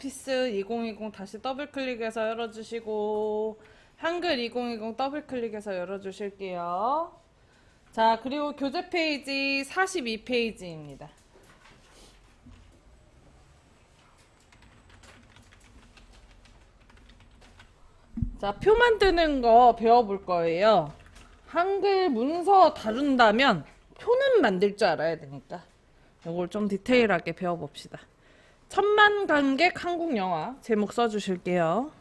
오피스 2020 다시 더블 클릭해서 열어주시고 한글 2020 더블 클릭해서 열어주실게요. 자, 그리고 교재 페이지 42페이지입니다. 자, 표 만드는 거 배워볼 거예요. 한글 문서 다룬다면 표는 만들 줄 알아야 되니까 이걸 좀 디테일하게 배워봅시다. 천만 관객 한국 영화 제목 써주실게요.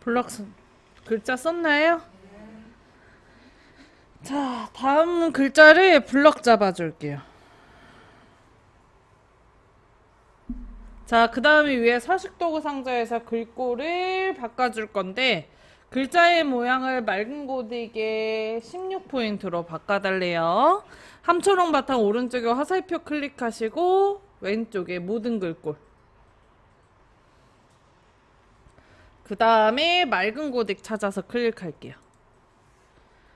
블럭 글자 썼나요? 자, 다음 글자를 블럭 잡아줄게요. 자, 그 다음에 위에 서식도구 상자에서 글꼴을 바꿔줄 건데 글자의 모양을 맑은 고딕에 16포인트로 바꿔달래요. 함초롱 바탕 오른쪽에 화살표 클릭하시고 왼쪽에 모든 글꼴. 그 다음에 맑은 고딕 찾아서 클릭할게요.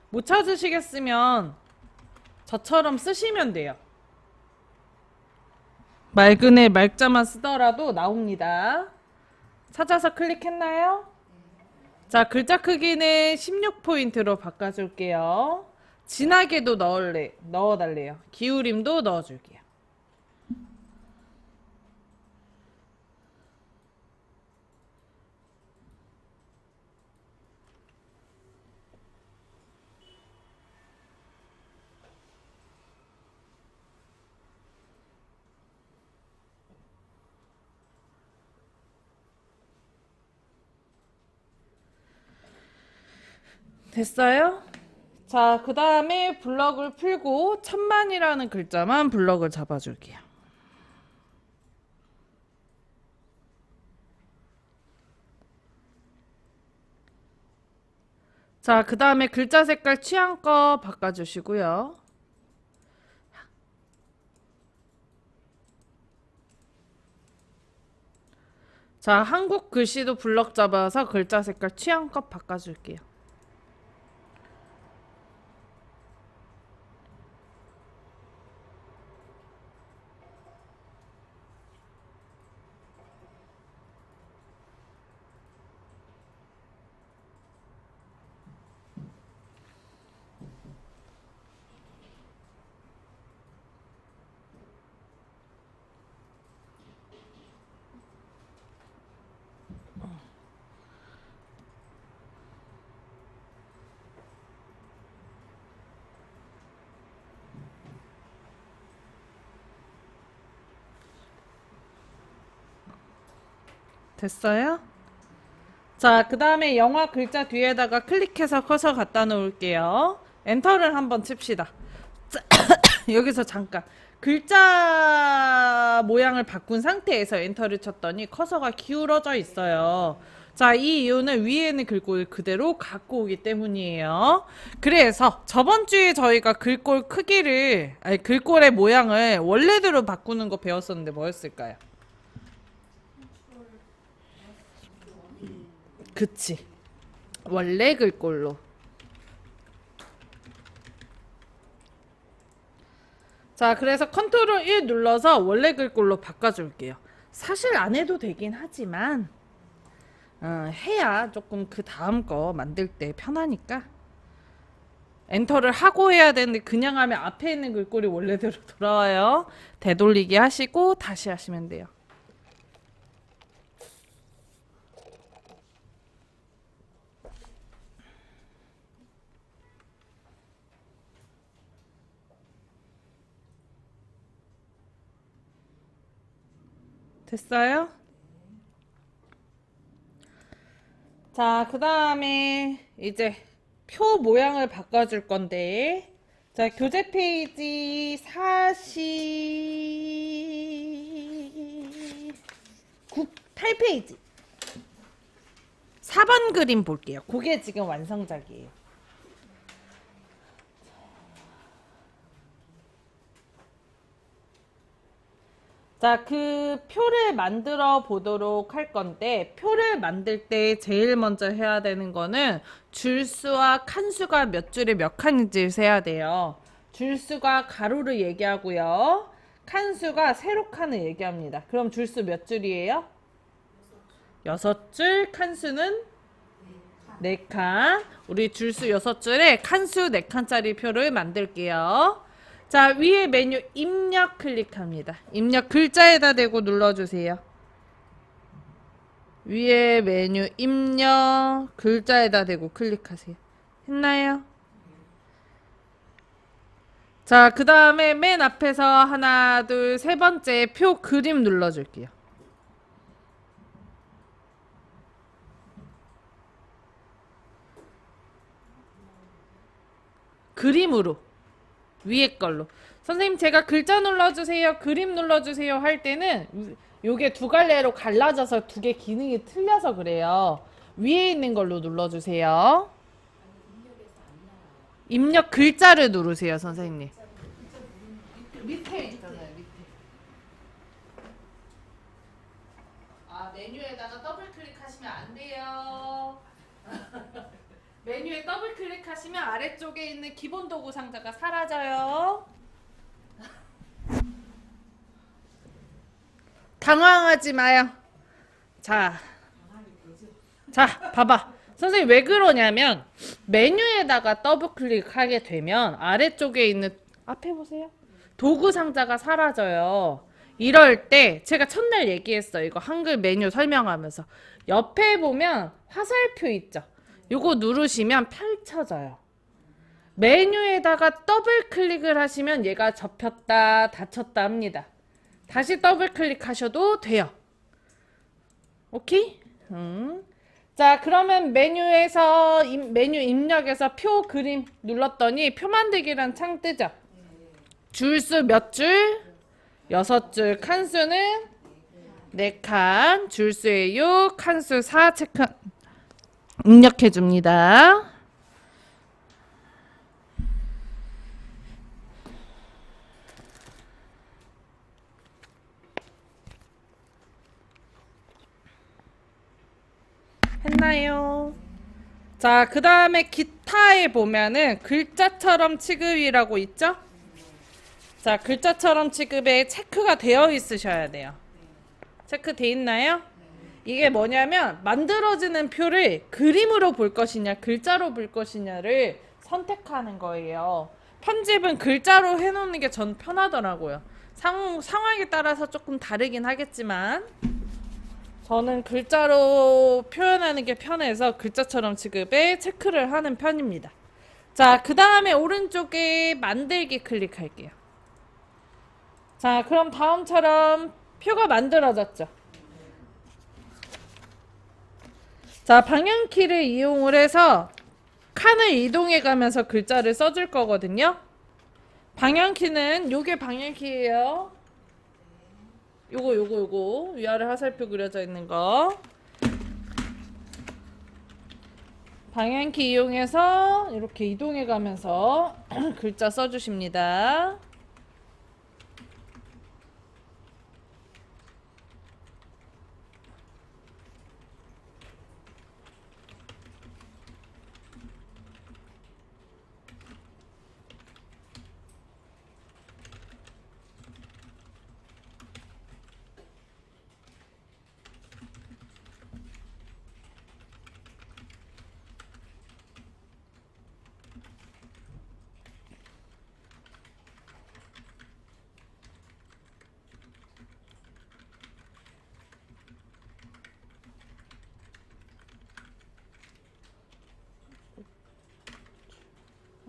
못 찾으시겠으면 저처럼 쓰시면 돼요. 맑은 애 말자만 쓰더라도 나옵니다. 찾아서 클릭했나요? 자, 글자 크기는 16포인트로 바꿔줄게요. 진하게도 넣어달래요. 기울임도 넣어줄게요. 됐어요? 자, 그 다음에 블럭을 풀고 천만이라는 글자만 블럭을 잡아줄게요. 자, 그 다음에 글자 색깔 취향껏 바꿔주시고요. 자, 한국 글씨도 블럭 잡아서 글자 색깔 취향껏 바꿔줄게요. 됐어요? 자, 그 다음에 영화 글자 뒤에다가 클릭해서 커서 갖다 놓을게요. 엔터를 한번 칩시다. 여기서 잠깐 글자 모양을 바꾼 상태에서 엔터를 쳤더니 커서가 기울어져 있어요. 자, 이 이유는 위에 있는 글꼴을 그대로 갖고 오기 때문이에요. 그래서 저번 주에 저희가 글꼴 크기를, 아니, 글꼴의 모양을 원래대로 바꾸는 거 배웠었는데 뭐였을까요? 그치. 원래 글꼴로. 자, 그래서 컨트롤 1 눌러서 원래 글꼴로 바꿔줄게요. 사실 안 해도 되긴 하지만 해야 조금 그 다음 거 만들 때 편하니까 엔터를 하고 해야 되는데 그냥 하면 앞에 있는 글꼴이 원래대로 돌아와요. 되돌리기 하시고 다시 하시면 돼요. 됐어요? 자, 그 다음에 이제 표 모양을 바꿔줄 건데, 자, 교재 페이지 8페이지. 4번 그림 볼게요. 그게 지금 완성작이에요. 자, 그 표를 만들어 보도록 할 건데, 표를 만들 때 제일 먼저 해야 되는 거는 줄수와 칸수가 몇 줄에 몇 칸인지 세야 돼요. 줄수가 가로를 얘기하고요. 칸수가 세로칸을 얘기합니다. 그럼 줄수 몇 줄이에요? 6줄, 칸수는 4칸. 우리 줄수 6줄에 칸수 4칸짜리 표를 만들게요. 자, 위에 메뉴 입력 클릭합니다. 입력 글자에다 대고 눌러주세요. 위에 메뉴 입력 글자에다 대고 클릭하세요. 했나요? 자, 그 다음에 맨 앞에서 하나, 둘, 세 번째 표 그림 눌러줄게요. 그림으로. 위에 걸로. 선생님 제가 글자 눌러주세요, 그림 눌러주세요 할 때는 요게 두 갈래로 갈라져서 두 개 기능이 틀려서 그래요. 위에 있는 걸로 눌러주세요. 입력 글자를 누르세요, 선생님. 밑에 있잖아요, 밑에. 아, 메뉴에다가 더블 클릭하시면 안 돼요. 메뉴에 더블 클릭하시면 아래쪽에 있는 기본 도구 상자가 사라져요. 당황하지 마요. 자, 봐봐. 선생님 왜 그러냐면 메뉴에다가 더블 클릭하게 되면 아래쪽에 있는 앞에 보세요. 도구 상자가 사라져요. 이럴 때 제가 첫날 얘기했어요. 이거 한글 메뉴 설명하면서 옆에 보면 화살표 있죠. 요거 누르시면 펼쳐져요. 메뉴에다가 더블 클릭을 하시면 얘가 접혔다 닫혔다 합니다. 다시 더블 클릭하셔도 돼요. 오케이? 자, 그러면 메뉴에서 메뉴 입력에서 표 그림 눌렀더니 표 만들기란 창 뜨죠? 줄수 몇 줄? 6줄. 칸수는 4칸. 줄수에 6, 칸수 4 체크 입력해 줍니다. 했나요? 자, 그 다음에 기타에 보면은 글자처럼 취급이라고 있죠? 자, 글자처럼 취급에 체크가 되어 있으셔야 돼요. 체크 돼 있나요? 이게 뭐냐면 만들어지는 표를 그림으로 볼 것이냐 글자로 볼 것이냐를 선택하는 거예요. 편집은 글자로 해놓는 게 전 편하더라고요. 상황에 따라서 조금 다르긴 하겠지만 저는 글자로 표현하는 게 편해서 글자처럼 취급에 체크를 하는 편입니다. 자, 그 다음에 오른쪽에 만들기 클릭할게요. 자, 그럼 다음처럼 표가 만들어졌죠. 자, 방향키를 이용을 해서 칸을 이동해 가면서 글자를 써줄 거거든요. 방향키는 요게 방향키예요. 요거 위아래 화살표 그려져 있는 거. 방향키 이용해서 이렇게 이동해 가면서 글자 써주십니다.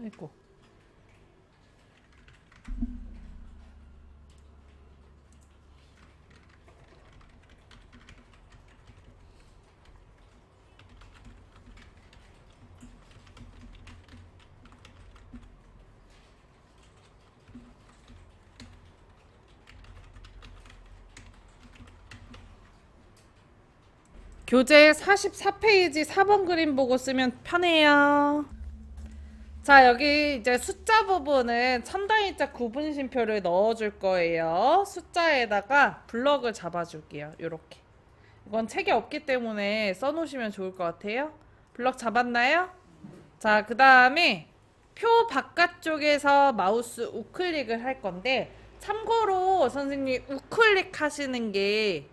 아이고. 교재 44페이지 4번 그림 보고 쓰면 편해요. 자, 여기 이제 숫자 부분은 첨단위자 구분심표를 넣어줄 거예요. 숫자에다가 블럭을 잡아줄게요. 요렇게. 이건 책에 없기 때문에 써놓으시면 좋을 것 같아요. 블럭 잡았나요? 자, 그 다음에 표 바깥쪽에서 마우스 우클릭을 할 건데, 참고로 선생님 우클릭 하시는 게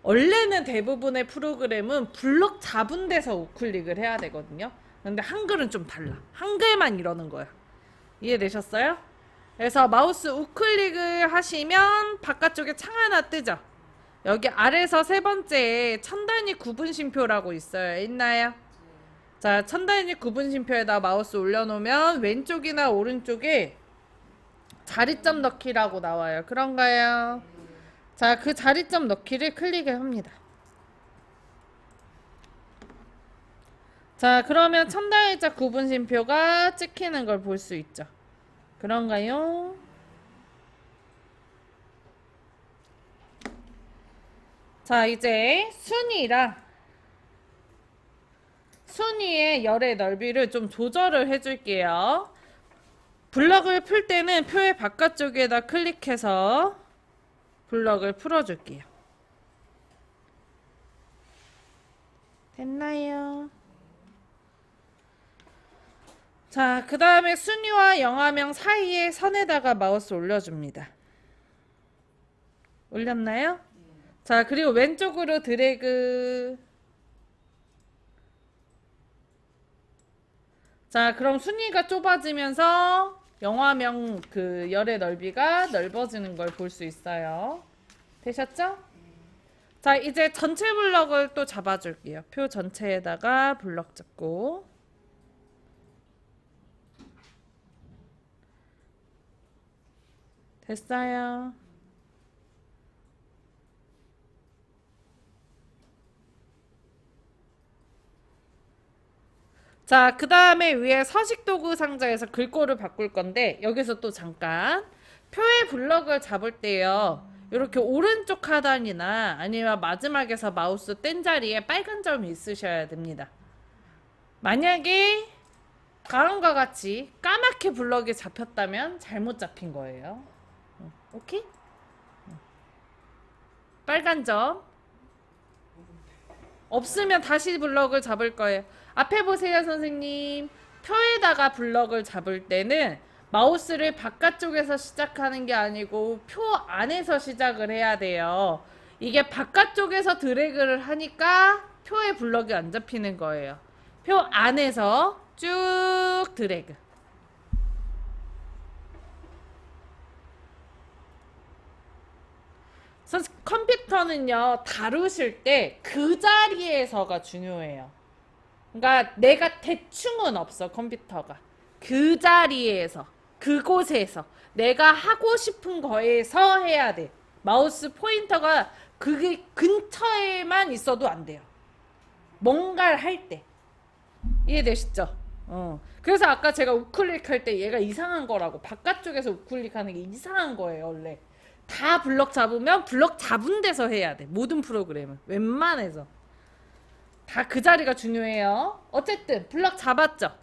원래는 대부분의 프로그램은 블럭 잡은 데서 우클릭을 해야 되거든요. 근데 한글은 좀 달라. 한글만 이러는 거야. 이해되셨어요? 그래서 마우스 우클릭을 하시면 바깥쪽에 창 하나 뜨죠. 여기 아래서 세 번째에 천단위 구분심표라고 있어요. 있나요? 자, 천단위 구분심표에다 마우스 올려놓으면 왼쪽이나 오른쪽에 자리점 넣기라고 나와요. 그런가요? 자, 그 자리점 넣기를 클릭을 합니다. 자, 그러면 첨단일자 구분심표가 찍히는 걸 볼 수 있죠. 그런가요? 자, 이제 순위의 열의 넓이를 좀 조절을 해줄게요. 블럭을 풀 때는 표의 바깥쪽에다 클릭해서 블럭을 풀어줄게요. 됐나요? 자, 그 다음에 순위와 영화명 사이에 선에다가 마우스 올려줍니다. 올렸나요? 자, 그리고 왼쪽으로 드래그. 자, 그럼 순위가 좁아지면서 영화명 그 열의 넓이가 넓어지는 걸 볼 수 있어요. 되셨죠? 자, 이제 전체 블럭을 또 잡아줄게요. 표 전체에다가 블럭 잡고. 됐어요. 자, 그 다음에 위에 서식도구 상자에서 글꼴을 바꿀 건데, 여기서 또 잠깐 표의 블럭을 잡을 때요, 이렇게 오른쪽 하단이나 아니면 마지막에서 마우스 뗀 자리에 빨간 점이 있으셔야 됩니다. 만약에 다음과 같이 까맣게 블럭이 잡혔다면 잘못 잡힌 거예요. 오케이? 빨간 점 없으면 다시 블럭을 잡을 거예요. 앞에 보세요, 선생님. 표에다가 블럭을 잡을 때는 마우스를 바깥쪽에서 시작하는 게 아니고 표 안에서 시작을 해야 돼요. 이게 바깥쪽에서 드래그를 하니까 표에 블럭이 안 잡히는 거예요. 표 안에서 쭉 드래그. 컴퓨터는요, 다루실 때 그 자리에서가 중요해요. 그러니까 내가 대충은 없어, 컴퓨터가. 그 자리에서, 그곳에서, 내가 하고 싶은 거에서 해야 돼. 마우스 포인터가 그게 근처에만 있어도 안 돼요. 뭔가를 할 때. 이해되시죠? 그래서 아까 제가 우클릭 할 때 얘가 이상한 거라고. 바깥쪽에서 우클릭하는 게 이상한 거예요, 원래. 다 블럭 잡으면 블럭 잡은 데서 해야 돼. 모든 프로그램은. 웬만해서. 다 그 자리가 중요해요. 어쨌든 블럭 잡았죠.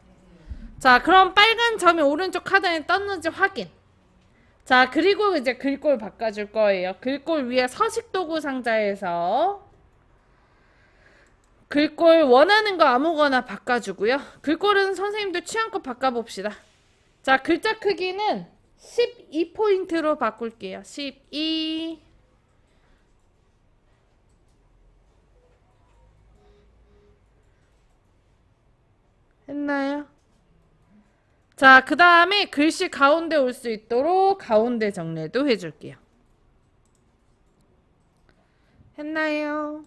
자, 그럼 빨간 점이 오른쪽 하단에 떴는지 확인. 자, 그리고 이제 글꼴 바꿔줄 거예요. 글꼴 위에 서식도구 상자에서 글꼴 원하는 거 아무거나 바꿔주고요. 글꼴은 선생님들 취향껏 바꿔봅시다. 자, 글자 크기는 12포인트로 바꿀게요. 12. 했나요? 자, 그 다음에 글씨 가운데 올 수 있도록 가운데 정리도 해줄게요. 했나요?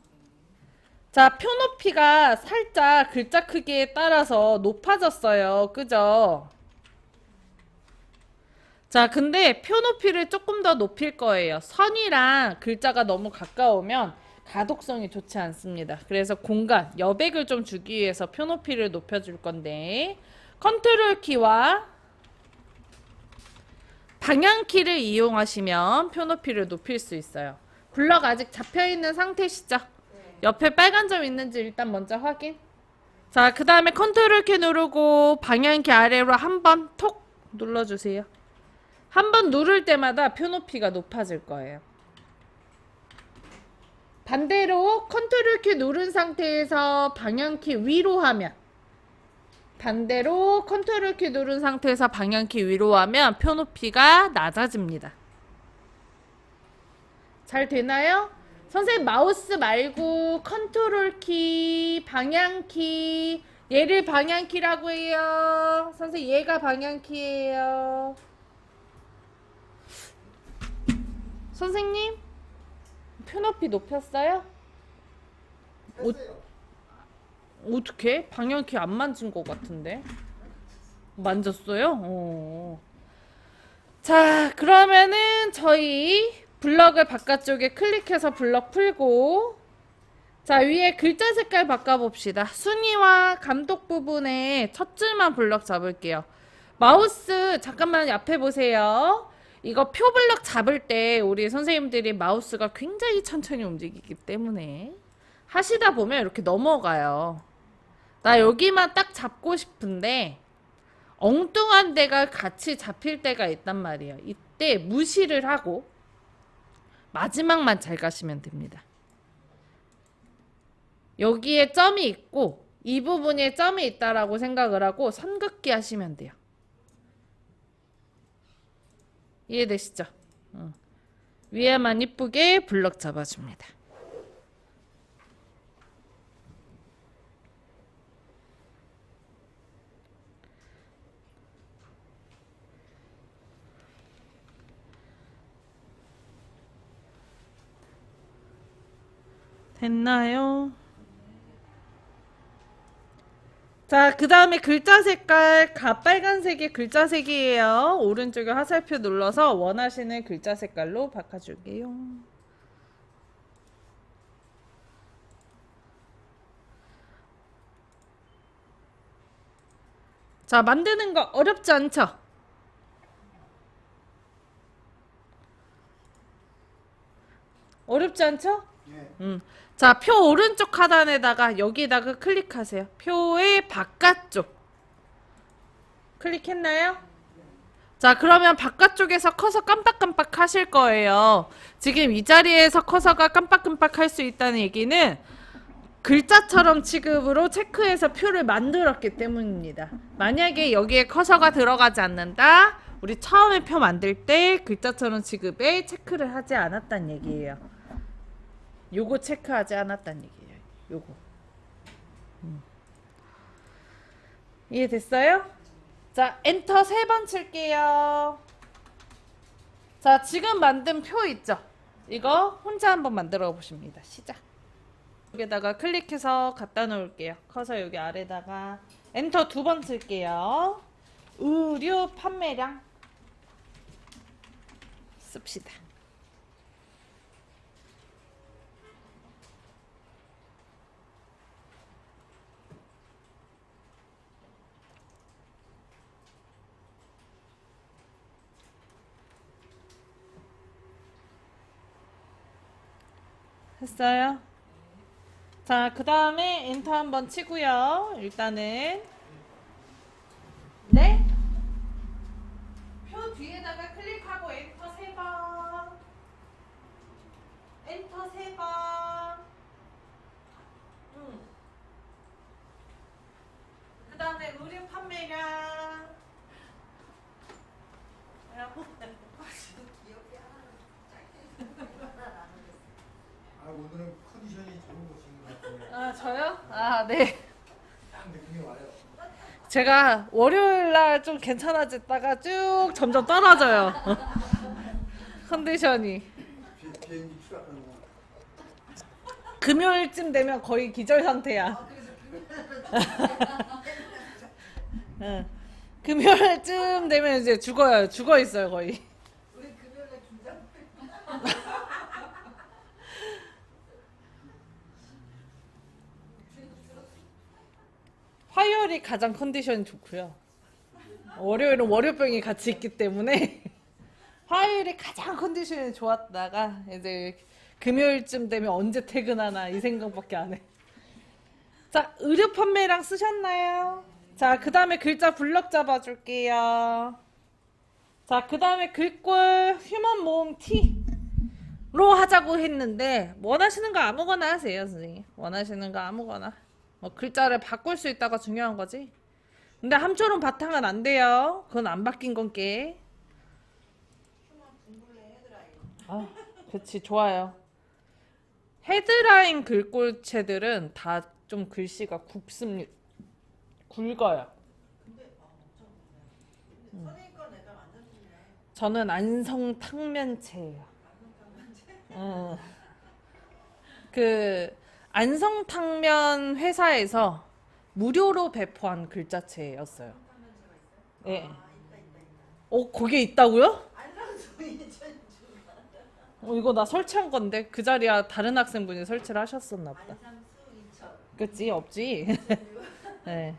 자, 표 높이가 살짝 글자 크기에 따라서 높아졌어요. 그죠? 자, 근데 표 높이를 조금 더 높일 거예요. 선이랑 글자가 너무 가까우면 가독성이 좋지 않습니다. 그래서 공간, 여백을 좀 주기 위해서 표 높이를 높여줄 건데, 컨트롤 키와 방향 키를 이용하시면 표 높이를 높일 수 있어요. 블럭 아직 잡혀있는 상태시죠? 옆에 빨간 점 있는지 일단 먼저 확인. 자, 그 다음에 컨트롤 키 누르고 방향키 아래로 한 번 톡 눌러주세요. 한 번 누를 때마다 표 높이가 높아질 거예요. 반대로 컨트롤 키 누른 상태에서 방향키 위로 하면, 반대로 컨트롤 키 누른 상태에서 방향키 위로 하면 표 높이가 낮아집니다. 잘 되나요? 선생님 마우스 말고 컨트롤 키, 방향키, 얘를 방향키라고 해요. 선생님 얘가 방향키예요. 선생님 표 높이 높였어요? 어떻게? 방향키 안 만진 것 같은데. 만졌어요? 자, 그러면은 저희 블럭을 바깥쪽에 클릭해서 블럭 풀고, 자, 위에 글자 색깔 바꿔봅시다. 순위와 감독 부분에 첫 줄만 블럭 잡을게요. 마우스 잠깐만 앞에 보세요. 이거 표 블럭 잡을 때 우리 선생님들이 마우스가 굉장히 천천히 움직이기 때문에 하시다 보면 이렇게 넘어가요. 나 여기만 딱 잡고 싶은데 엉뚱한 데가 같이 잡힐 때가 있단 말이에요. 이때 무시를 하고 마지막만 잘 가시면 됩니다. 여기에 점이 있고 이 부분에 점이 있다라고 생각을 하고 선 긋기 하시면 돼요. 이해되시죠? 위에만 이쁘게 블럭 잡아줍니다. 됐나요? 자, 그 다음에 글자 색깔 빨간색이 글자 색이에요. 오른쪽에 화살표 눌러서 원하시는 글자 색깔로 바꿔줄게요. 자, 만드는 거 어렵지 않죠? 어렵지 않죠? 자, 표 오른쪽 하단에다가 여기다가 클릭하세요. 표의 바깥쪽. 클릭했나요? 자, 그러면 바깥쪽에서 커서 깜빡깜빡 하실 거예요. 지금 이 자리에서 커서가 깜빡깜빡 할 수 있다는 얘기는 글자처럼 취급으로 체크해서 표를 만들었기 때문입니다. 만약에 여기에 커서가 들어가지 않는다, 우리 처음에 표 만들 때 글자처럼 취급에 체크를 하지 않았다는 얘기예요. 요거 체크하지 않았다는 얘기예요. 요거. 이해됐어요? 자, 엔터 3번 칠게요. 자, 지금 만든 표 있죠? 이거 혼자 한번 만들어 보십니다. 시작. 여기다가 클릭해서 갖다 놓을게요. 커서 여기 아래다가 엔터 2번 칠게요. 의류 판매량 씁시다. 했어요? 자, 그 다음에 엔터 한번 치고요. 일단은 네? 표 뒤에다가 클릭하고 엔터 3번. 엔터 3번. 그 다음에 의류 판매량. 오늘은 컨디션이 좋은 곳인 것 같아요. 아, 저요? 아, 네. 딱 느낌이 와요. 제가 월요일날 좀 괜찮아졌다가 쭉 점점 떨어져요. 컨디션이. 비행기 추락하는 거. 금요일쯤 되면 거의 기절 상태야. 응. 금요일쯤 되면 이제 죽어요. 죽어 있어요, 거의. 우리 금요일에 긴장. 화요일이 가장 컨디션이 좋고요. 월요일은 월요병이 같이 있기 때문에 화요일이 가장 컨디션이 좋았다가 이제 금요일쯤 되면 언제 퇴근하나 이 생각밖에 안 해. 자, 의류 판매량 쓰셨나요? 자, 그 다음에 글자 블럭 잡아줄게요. 자, 그 다음에 글꼴 휴먼 모음 T로 하자고 했는데 원하시는 거 아무거나 하세요, 선생님. 원하시는 거 아무거나. 뭐 글자를 바꿀 수 있다가 중요한 거지. 근데 함초론 바탕은 안 돼요. 그건 안 바뀐 건게. 아, 그치, 좋아요. 헤드라인 글꼴체들은 다 좀 글씨가 굵어요. 선생님 건 내가 완전 좋네. 저는 안성탕면체예요. 그 안성탕면 회사에서 무료로 배포한 글자체였어요. 네. 아, 있다. 거기에 있다고요? 안상수이 천주가. 이거 나 설치한 건데 그 자리야 다른 학생분이 설치를 하셨었나 보다. 안상수 이천. 그치? 없지? 네.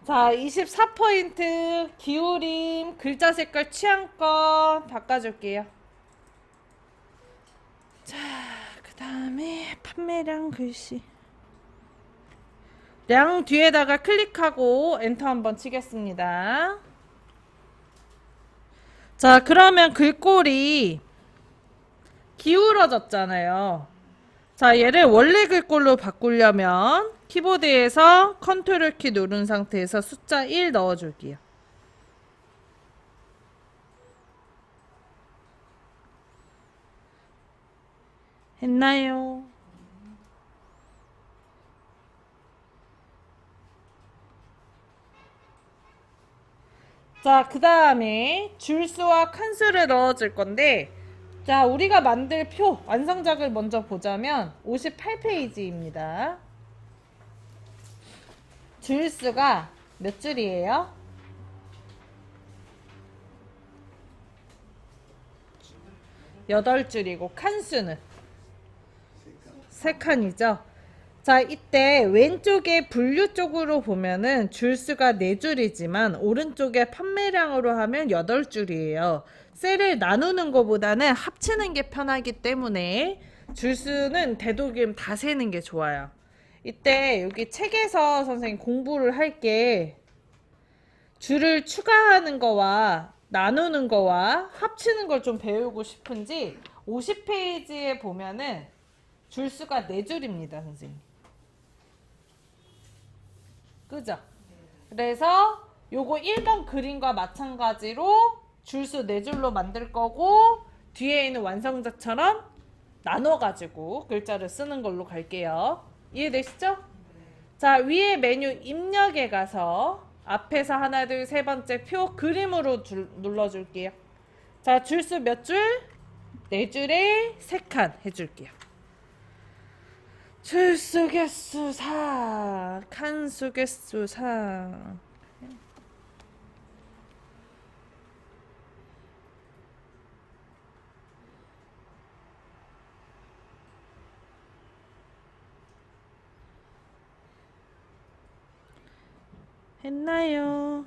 자, 24포인트 기울임 글자 색깔 취향껏 바꿔줄게요. 자, 그 다음에 판매량 글씨 량 뒤에다가 클릭하고 엔터 한번 치겠습니다. 자, 그러면 글꼴이 기울어졌잖아요. 자, 얘를 원래 글꼴로 바꾸려면 키보드에서 컨트롤 키 누른 상태에서 숫자 1 넣어줄게요. 했나요? 자, 그 다음에 줄수와 칸수를 넣어줄 건데, 자, 우리가 만들 표 완성작을 먼저 보자면 58페이지입니다. 줄수가 몇 줄이에요? 8줄이고 칸수는 3칸이죠. 자, 이때 왼쪽에 분류 쪽으로 보면은 줄수가 4줄이지만 오른쪽에 판매량으로 하면 8줄이에요. 셀을 나누는 것보다는 합치는 게 편하기 때문에 줄수는 되도록이면 다 세는 게 좋아요. 이때 여기 책에서 선생님 공부를 할 게 줄을 추가하는 거와 나누는 거와 합치는 걸 좀 배우고 싶은지 50페이지에 보면은 줄수가 4줄입니다, 선생님. 그죠? 그래서 요거 1번 그림과 마찬가지로 줄수 4줄로 만들 거고 뒤에 있는 완성자처럼 나눠가지고 글자를 쓰는 걸로 갈게요. 이해되시죠? 자, 위에 메뉴 입력에 가서 앞에서 하나, 둘, 세 번째 표 그림으로 눌러줄게요. 자, 줄수 몇 줄? 4줄에 3칸 해줄게요. 줄수 개수 4, 칸수 개수 4. 했나요?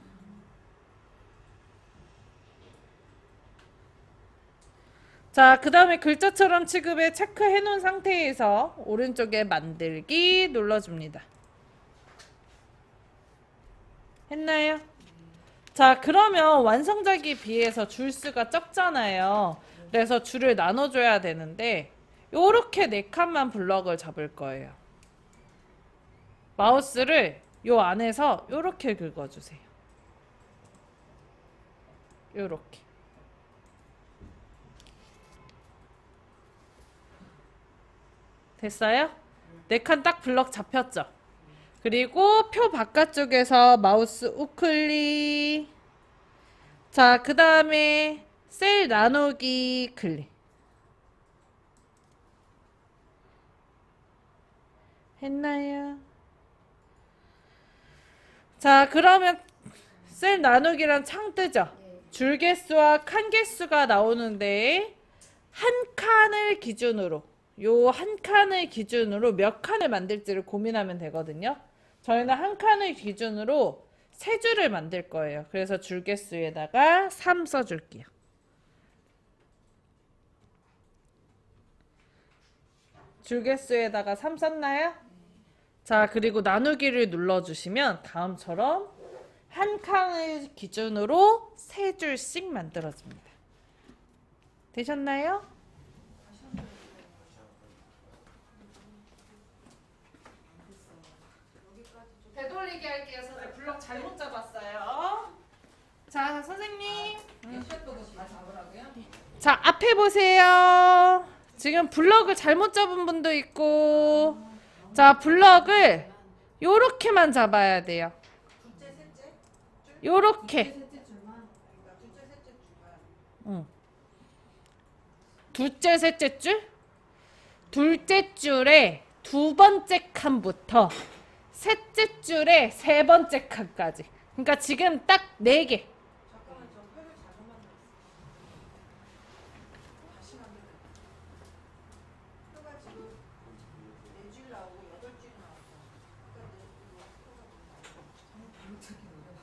자, 그 다음에 글자처럼 취급에 체크해 놓은 상태에서 오른쪽에 만들기 눌러줍니다. 했나요? 자, 그러면 완성작에 비해서 줄수가 적잖아요. 그래서 줄을 나눠줘야 되는데 요렇게 4칸만 블럭을 잡을 거예요. 마우스를 요 안에서 요렇게 긁어주세요. 요렇게. 됐어요? 4칸 딱 블럭 잡혔죠? 그리고 표 바깥쪽에서 마우스 우클릭. 자, 그 다음에 셀 나누기 클릭. 했나요? 자, 그러면 셀 나누기란 창 뜨죠? 줄 개수와 칸 개수가 나오는데 한 칸을 기준으로 요 한 칸을 기준으로 몇 칸을 만들지를 고민하면 되거든요. 저희는 한 칸을 기준으로 3줄을 만들 거예요. 그래서 줄 개수에다가 3 써줄게요. 줄개수에다가 3 썼나요? 자, 그리고 나누기를 눌러주시면 다음처럼 한 칸을 기준으로 3줄씩 만들어집니다. 되셨나요? 되돌리기 할게요. 선생님 블럭 잘못 잡았어요. 자, 선생님. 자, 앞에 보세요. 지금 블럭을 잘못 잡은 분도 있고. 자, 블럭을 요렇게만 잡아야 돼요. 둘째, 셋째? 요렇게. 그러니까 둘째, 셋째 줄만. 응. 둘째, 셋째 줄? 둘째 줄에 두 번째 칸부터 셋째 줄에 세 번째 칸까지. 그러니까 지금 딱 4개. 잠깐만, 저 표를 잘못 만들었어. 다시 만들어. 표가 지금 4줄 나오고 8줄 나왔어. 아까 내 이거 표가 너무 나오고.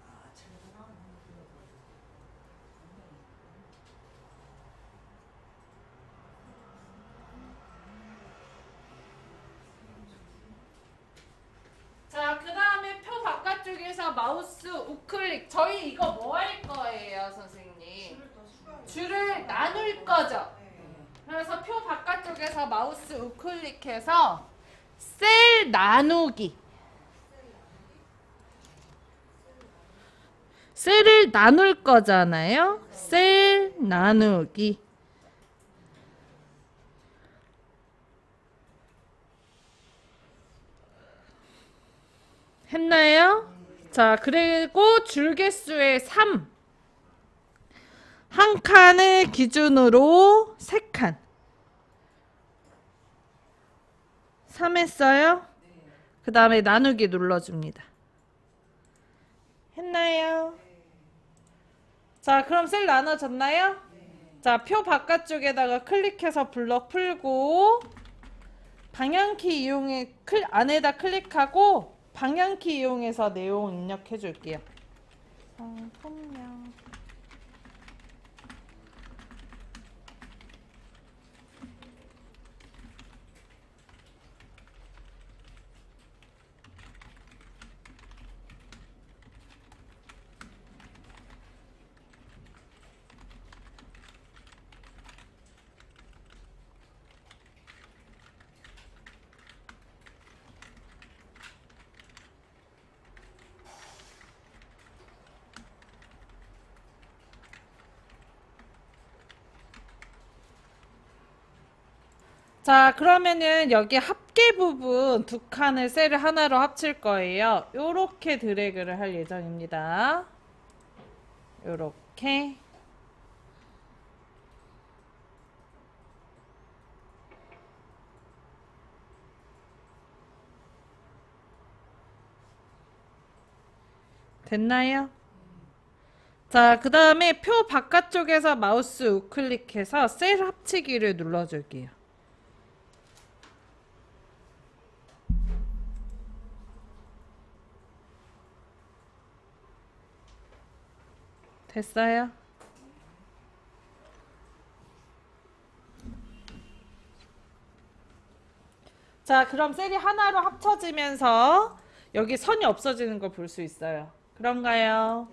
아, 잘못 나오는 자, 그 다음에 표 바깥쪽에서 마우스 우클릭. 저희 이거 뭐 할 거예요, 선생님? 줄을 더 추가해. 줄을 나눌 거죠? 네. 그래서 표 바깥쪽에서 마우스 우클릭해서 셀 나누기. 셀을 나눌 거잖아요. 셀 나누기. 했나요? 자, 그리고 줄개수의 3. 한 칸을 기준으로 3칸. 3 했어요? 그 다음에 나누기 눌러줍니다. 했나요? 자, 그럼 셀 나눠졌나요? 자, 표 바깥쪽에다가 클릭해서 블럭 풀고 방향키 이용해 안에다 클릭하고 방향키 이용해서 내용 입력해 줄게요. 상품명. 자, 그러면은 여기 합계 부분 2칸을 셀을 하나로 합칠 거예요. 요렇게 드래그를 할 예정입니다. 요렇게. 됐나요? 자, 그 다음에 표 바깥쪽에서 마우스 우클릭해서 셀 합치기를 눌러줄게요. 됐어요? 자, 그럼 셀이 하나로 합쳐지면서 여기 선이 없어지는 걸 볼 수 있어요. 그런가요?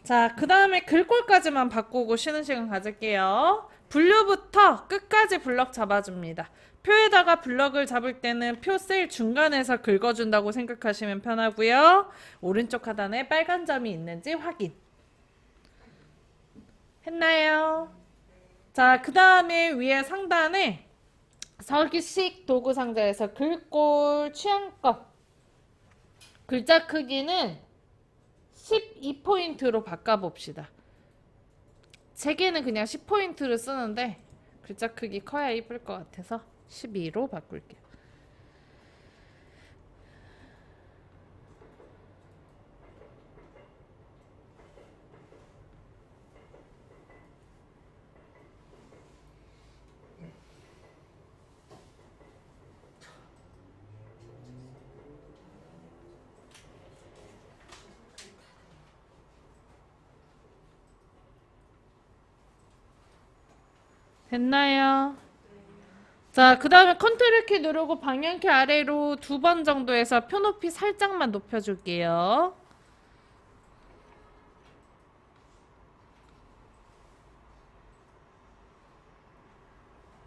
자, 그 다음에 글꼴까지만 바꾸고 쉬는 시간 가질게요. 분류부터 끝까지 블럭 잡아줍니다. 표에다가 블럭을 잡을 때는 표 셀 중간에서 긁어준다고 생각하시면 편하고요. 오른쪽 하단에 빨간 점이 있는지 확인. 했나요? 자, 그 다음에 위에 상단에 서기식 도구 상자에서 글꼴 취향껏 글자 크기는 12포인트로 바꿔봅시다. 책에는 그냥 10포인트를 쓰는데 글자 크기 커야 이쁠 것 같아서 12로 바꿀게요. 됐나요? 자, 그 다음에 컨트롤 키 누르고 방향키 아래로 2번 정도 해서 표 높이 살짝만 높여줄게요.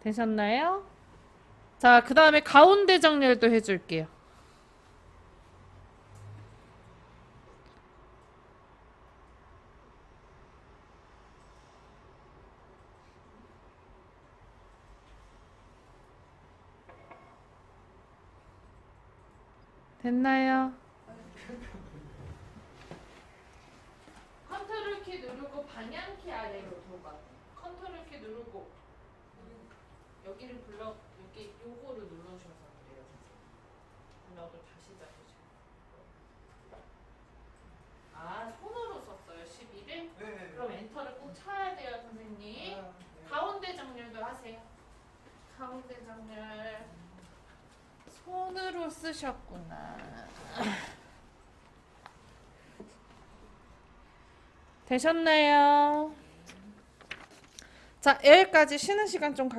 되셨나요? 자, 그 다음에 가운데 정렬도 해줄게요. 됐나요? 컨트롤 키 누르고 방향 키 아래로 2번. 컨트롤 키 누르고 여기를 불러 여기 요거를 눌러주셔서 그래요. 블럭을 다시 잡으세요. 아, 손으로 썼어요. 12를? 네. 그럼 엔터를 꼭 쳐야 돼요, 선생님. 아, 네. 가운데 정렬도 하세요. 가운데 정렬. 손으로 쓰셨구나. 되셨나요? 자, 여기까지 쉬는 시간 좀